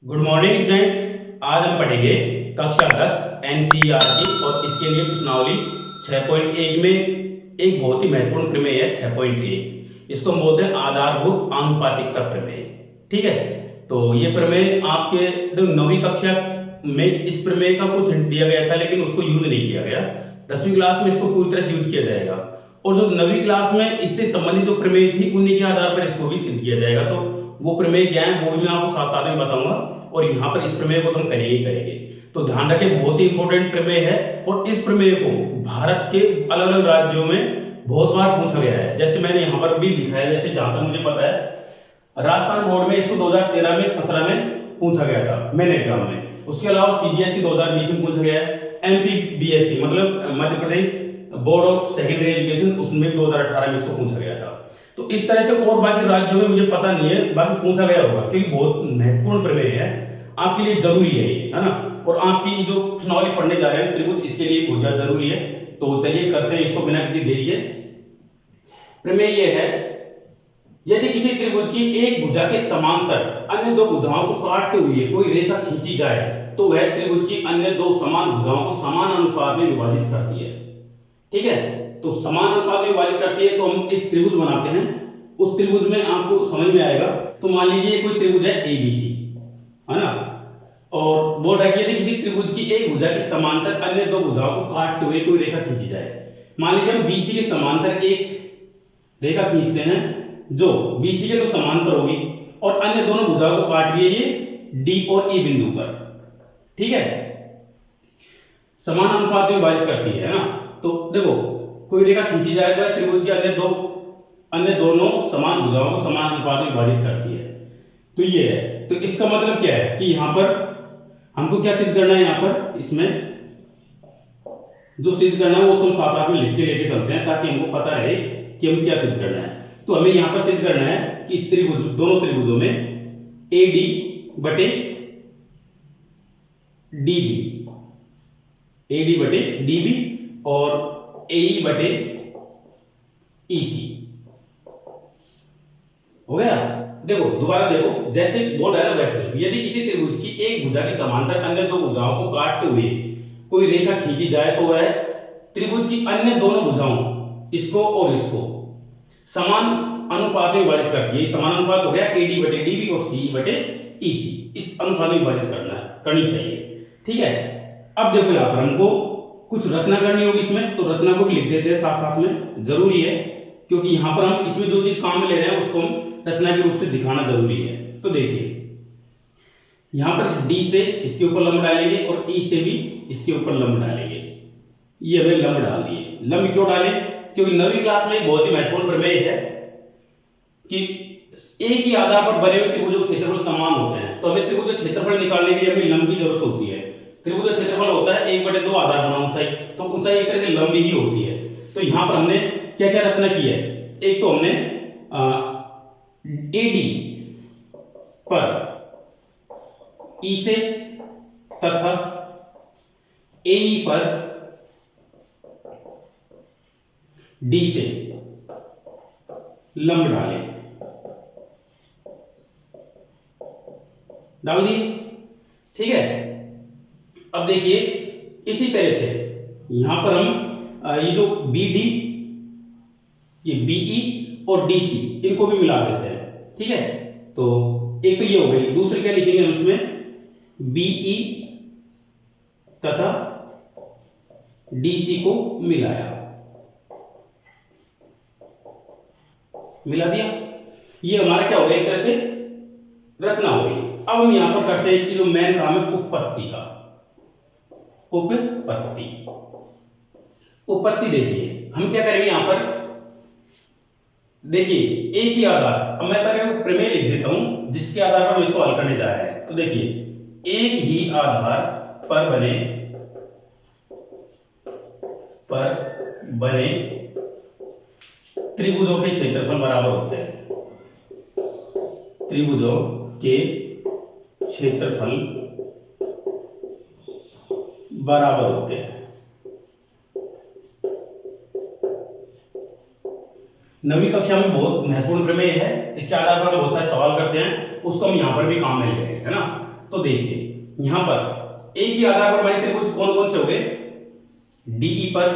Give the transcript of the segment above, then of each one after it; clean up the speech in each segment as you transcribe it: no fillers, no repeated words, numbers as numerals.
Good morning students. आज हम पढ़ेंगे कक्षा 10 एनसीईआरटी और इसके लिए प्रश्नावली 6.1 में एक बहुत ही महत्वपूर्ण प्रमेय है 6.1। इसको हम बोलते हैं आधारभूत आनुपातिकता प्रमेय। ठीक है, तो ये प्रमेय आपके नौवीं कक्षा में इस प्रमेय का कुछ हिंट दिया गया था, लेकिन उसको यूज नहीं किया गया। 10वीं क्लास में इसको पूरी तरह से यूज किया जाएगा और जो 9वीं क्लास में इससे संबंधित जो प्रमेय थी उन्हीं के आधार पर इसको भी सिद्ध किया जाएगा। तो वो प्रमेय क्या है वो भी मैं आपको साथ साथ में बताऊंगा और यहाँ पर इस प्रमेय को तो हम करेंगे ही करेंगे। तो ध्यान रखें, बहुत ही इंपॉर्टेंट प्रमेय है और इस प्रमेय को भारत के अलग अलग राज्यों में बहुत बार पूछा गया है। जैसे मैंने यहाँ पर भी लिखा है, जैसे जहां तक मुझे पता है राजस्थान बोर्ड में इसको 2013 में 17 में पूछा गया था मेन एग्जाम में। उसके अलावा सीबीएसई 2020 में पूछा गया है, एमपीबीएसई मतलब Madhya Pradesh board of secondary education उसमें 2018 में इसको पूछा गया था। तो इस तरह से और बाकी राज्यों में मुझे पता नहीं है, बाकी पूछा गया होगा क्योंकि बहुत महत्वपूर्ण प्रमेय है, आपके लिए जरूरी है ये, है ना। और आपकी जो प्रश्नावली पढ़ने जा रहे हैं त्रिभुज, इसके लिए बहुत ज्यादा जरूरी है। तो चलिए करते हैं इसको बिना किसी देरी के। प्रमेय ये है, यदि किसी त्रिभुज की एक भुजा के समांतर अन्य दो भुजाओं को काटते हुए कोई रेखा खींची जाए तो वह त्रिभुज की अन्य दो समान भुजाओं को समान अनुपात में विभाजित करती है। ठीक है, तो समान अनुपात में विभाजित करती है। तो हम एक त्रिभुज बनाते हैं, उस त्रिभुज में आपको समझ में आएगा। तो मान लीजिए कोई त्रिभुज है एबीसी, है ना, और बोल रहा है कि यदि किसी त्रिभुज की एक भुजा के समांतर अन्य दो भुजाओं को काटते हुए कोई रेखा खींची जाए। मान लीजिए हम बीसी के समांतर एक रेखा खींचते हैं जो बीसी के तो समांतर होगी और अन्य दोनों भुजाओं को काट रही है ये डी और ई बिंदु पर। ठीक है, समान अनुपात में विभाजित करती है ना। तो देखो कोई रेखा खींची जाए तो त्रिभुज के अन्य दोनों समान भुजाओं को समान अनुपात में विभाजित करती है। तो ये है, तो इसका मतलब क्या है कि यहां पर हमको क्या सिद्ध करना है। यहां पर इसमें जो सिद्ध करना है वो हम साथ साथ में लिख के लेके चलते हैं ताकि हमको पता रहे कि हम क्या सिद्ध करना है। तो हमें यहां पर सिद्ध करना है कि इस त्रिभुज दोनों त्रिभुजों में एडी बटे डीबी, एडी बटे डीबी और एई बटे ईसी हो गया। देखो दोबारा देखो, जैसे बोल रहा है ना वैसे, यदि किसी त्रिभुज की एक भुजा के समांतर अन्य दो भुजाओं को काटते हुए कोई रेखा खींची जाए तो वह त्रिभुज की अन्य दोनों भुजाओं इसको और इसको समान अनुपात में विभाजित करती है। समान अनुपात हो गया एडी बटे डीबी और सी बटे ईसी, इस अनुपात में विभाजित करनी चाहिए। ठीक है, अब देखो यहां पर हमको कुछ रचना करनी होगी इसमें, तो रचना को भी लिख देते हैं साथ साथ में, जरूरी है क्योंकि यहां पर हम इसमें जो चीज काम में ले रहे हैं उसको हम रचना के रूप से दिखाना जरूरी है। तो देखिए यहां पर इस डी से इसके ऊपर लंब डालेंगे और ई से भी इसके ऊपर लंब डालेंगे। ये हमें लंब डाल दिए। लंब क्यों डाले, क्योंकि 9वीं क्लास में बहुत ही महत्वपूर्ण प्रमेय है कि एक ही आधार पर बने हुए त्रिभुजों के क्षेत्रफल समान होते हैं। तो हमें त्रिभुज का क्षेत्रफल निकालने के लिए हमें लंब की जरूरत होती है। त्रिभुज का क्षेत्रफल होता है 1/2 आधार गुना ऊंचाई, तो ऊंचाई एक तरह से लंब ही होती है। तो यहां पर हमने क्या क्या रचना की है, एक तो हमने एडी पर ई से तथा एई पर डी से लंब डाल दिए। ठीक है, अब देखिए इसी तरह से यहां पर हम ये जो बी डी, ये बीई और डीसी इनको भी मिला देते हैं। ठीक है, तो एक तो ये हो गई, दूसरे क्या लिखेंगे हम इसमें बीई तथा डीसी को मिला दिया। ये हमारा क्या हो गया, एक तरह से रचना हो गई। अब हम यहां पर करते हैं इसकी जो मेन काम है उपपत्ति का। उपपत्ति देखिए हम क्या करेंगे यहां पर, देखिए एक ही आधार, अब मैं पहले प्रमेय लिख देता हूं जिसके आधार पर हम इसको हल करने जा रहे हैं। तो देखिए एक ही आधार पर बने त्रिभुजों के क्षेत्रफल बराबर होते हैं। त्रिभुजों के क्षेत्रफल बराबर होते हैं। 9वीं कक्षा में बहुत महत्वपूर्ण प्रमेय है, इसके आधार पर हम बहुत सारे सवाल करते हैं, उसको हम यहां पर भी काम में ले रहे हैं, है ना। तो देखिए यहां पर एक ही आधार पर बने त्रिभुज कौन कौन से हो गए, डीई पर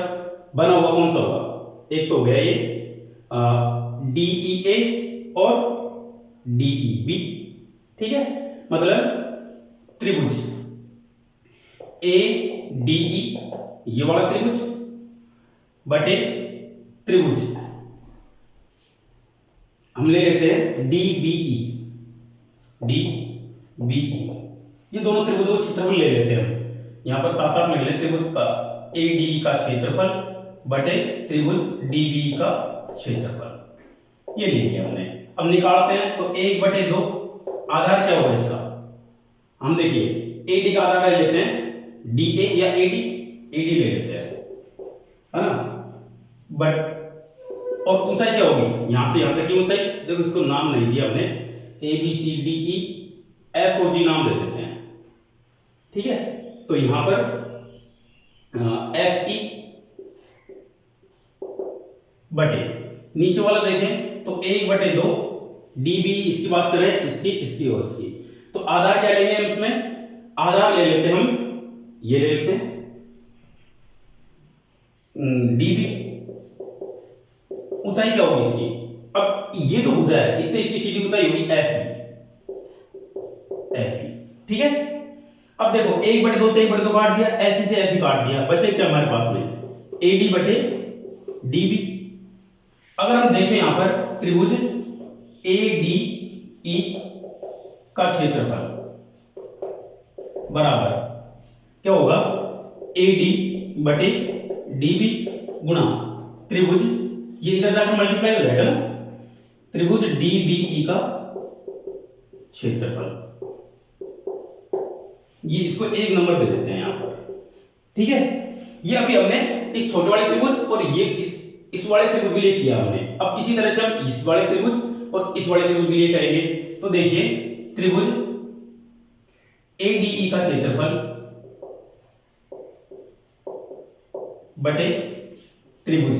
बना हुआ कौन सा होगा, एक तो हो गया ये डीई ए और डीई बी, ठीक है, मतलब त्रिभुज ए डीई ये वाला त्रिभुज बटे त्रिभुज हम ले लेते हैं डीबीई, डीबीई ये दोनों त्रिभुजों का क्षेत्रफल ले लेते हैं हम, यहां पर साथ साथ लिख लेते त्रिभुज का एडी का क्षेत्रफल बटे त्रिभुज डीबी का क्षेत्रफल, ये ले लिया हमने। अब निकालते हैं तो 1/2 आधार क्या होगा इसका, हम देखिए एडी का आधार ले लेते हैं, डीए या एडी, एडी ले लेते हैं, है ना, बट और ऊंचाई क्या होगी, यहां से यहां तक की ऊंचाई, देखो इसको नाम नहीं दिया हमने, A B C D E F और जी नाम दे देते हैं, ठीक है। तो यहां पर एफ ई बटे नीचे वाला देखें तो 1/2 डीबी, इसकी बात करें इसकी और इसकी, तो आधार क्या लेंगे हम इसमें, आधार ले लेते हैं हम, ये ले लेते हैं डीबी, ऊंचाई क्या होगी इसकी, अब ये तो भुजा है, इससे इसकी सीधी ऊंचाई होगी एफ ई, ठीक है। अब देखो 1/2 से 1/2 काट दिया, एफ ई से एफ ई काट दिया, बचे क्या हमारे पास में एडी बटे डीबी। अगर हम देखें यहां पर त्रिभुज एडीई का क्षेत्रफल बराबर क्या होगा, एडी बटे डीबी गुणा त्रिभुज, ये इधर जाकर मल्टीप्लाई हो जाएगा ना, त्रिभुज डीबीई का क्षेत्रफल, ये इसको 1 नंबर दे देते हैं यहां पर, ठीक है। ये अभी हमने इस छोटे वाले त्रिभुज और ये इस वाले त्रिभुज के लिए किया हमने, अब इसी तरह से हम इस वाले त्रिभुज और इस वाले त्रिभुज के लिए करेंगे। तो देखिए त्रिभुज एडीई का क्षेत्रफल बटे त्रिभुज,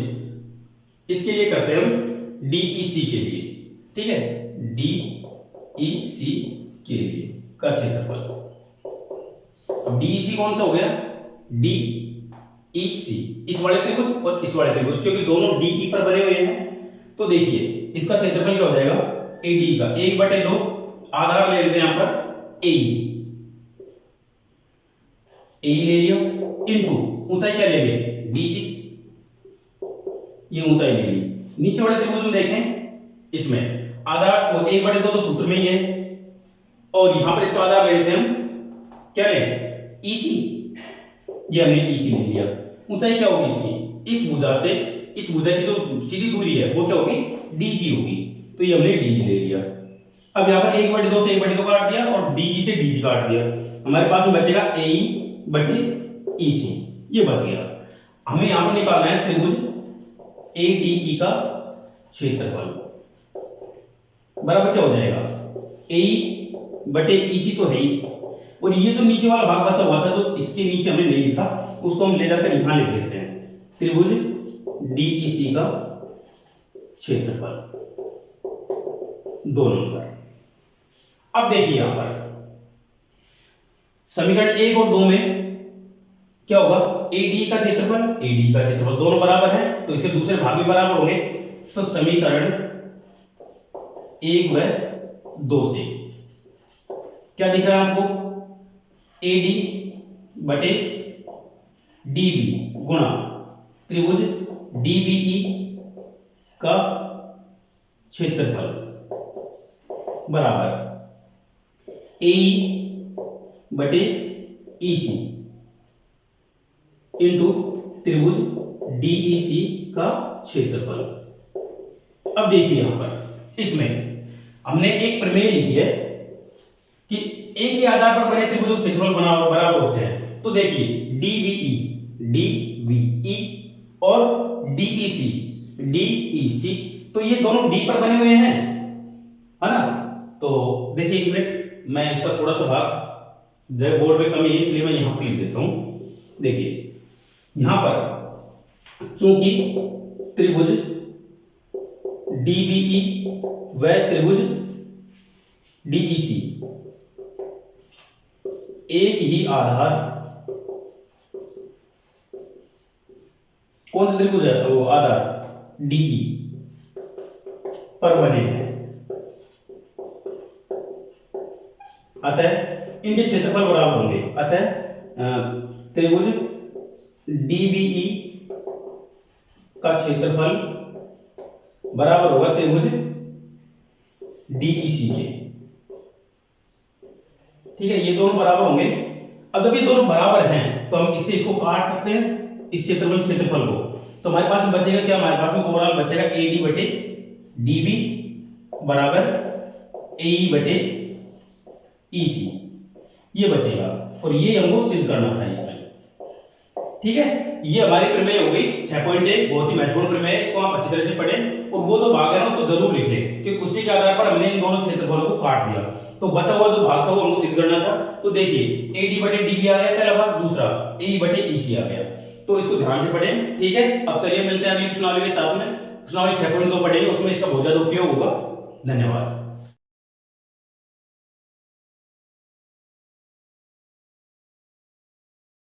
इसके लिए करते हैं हम डीईसी के लिए, ठीक है, डीईसी के लिए का क्षेत्रफल। अब डीईसी कौन सा हो गया, डीईसी इस वाले त्रिभुज और इस वाले त्रिभुज, क्योंकि दोनों डीई पर बने हुए हैं, तो देखिए इसका क्षेत्रफल क्या हो जाएगा, एडी का 1/2 आधार ले लेते हैं यहां पर एई, एई ले लिया इनटू ऊंचाई क्या लेंगे डीजी, ये ऊंचाई ले ली। नीचे वाले त्रिभुज में देखें इसमें आधार 1/2 तो सूत्र में ही है, और यहां पर इसका आधार ले लेते हैं हम, क्या लें ईसी, ये हमने ईसी ले लिया। ऊंचाई क्या होगी इसकी, इस भुजा से इस भुजा की जो सीधी दूरी है वो क्या होगी डीजी होगी, तो ये हमने डीजी ले लिया। अब यहां पर 1/2 से 1/2 काट दिया और डीजी से डीजी काट दिया, हमारे पास में बचेगा एई बटे ईसी, ये बच गया। हमें यहां पर निकालना है त्रिभुज एडीई का क्षेत्रफल बराबर क्या हो जाएगा, एई बटे ईसी तो है ही, और ये जो नीचे वाला भाग बचा हुआ था जो इसके नीचे हमने नहीं लिखा, उसको हम ले जाकर यहां लिख देते हैं, त्रिभुज डीईसी का क्षेत्रफल 2 नंबर। अब देखिए यहां पर समीकरण 1 और 2 में क्या होगा, एडी का क्षेत्रफल दोनों बराबर है, तो इसके दूसरे भाग भी बराबर होंगे, तो समीकरण 1 व 2 से क्या दिख रहा है आपको, एडी बटे डीबी गुणा त्रिभुज डीबीई का क्षेत्रफल बराबर एई बटे ईसी इंटू त्रिभुज डीईसी का क्षेत्रफल। अब देखिए यहां पर इसमें हमने एक प्रमेय लिखी है कि एक ही आधार पर बने त्रिभुजों के क्षेत्रफल बराबर होते हैं। तो देखिए डीबीई और डीईसी तो ये दोनों डी पर बने हुए हैं, है ना। तो देखिए एक मिनट, मैं इसका थोड़ा सा भाग जब बोर्ड में कमी है इसलिए मैं यहां पर लिख देता हूं। देखिए यहां पर चूंकि त्रिभुज डीबीई व त्रिभुज डीईसी एक ही आधार, कौन सा त्रिभुज है वो आधार डीई पर बने हैं, अतः इनके क्षेत्रफल बराबर होंगे। अतः त्रिभुज डीबीई का क्षेत्रफल बराबर होगा त्रिभुज डीईसी के। ठीक है, ये दोनों बराबर होंगे। अब जब ये दोनों बराबर हैं तो हम इससे इसको काट सकते हैं, इस क्षेत्रफल को। तो हमारे पास बचेगा क्या, हमारे पास में ओवरऑल बचेगा एडी बटे डीबी बराबर एई बटे ईसी, ये बचेगा। और ये हमको सिद्ध करना था इसमें। ठीक है, ये हमारी प्रमेय हो गई 6.1, बहुत ही महत्वपूर्ण प्रमेय है, इसको आप अच्छी तरह से पढ़ें। और वो जो भाग है ना उसको जरूर लिख लें, क्योंकि उसी के आधार पर हमने इन दोनों क्षेत्रफलों को काट दिया। तो बचा हुआ जो भाग था वो हमको सिद्ध करना था। तो देखिए एडी बटे डीबी आ गया पहला भाग, दूसरा ए बटे ईसी आ गया। तो इसको ध्यान से पढ़ें। ठीक है, अब चलिए मिलते हैं अगली प्रश्नावली के साथ में। प्रश्नावली 6.2 पढ़ेंगे, उसमें इसका बहुत ज्यादा उपयोग होगा। धन्यवाद।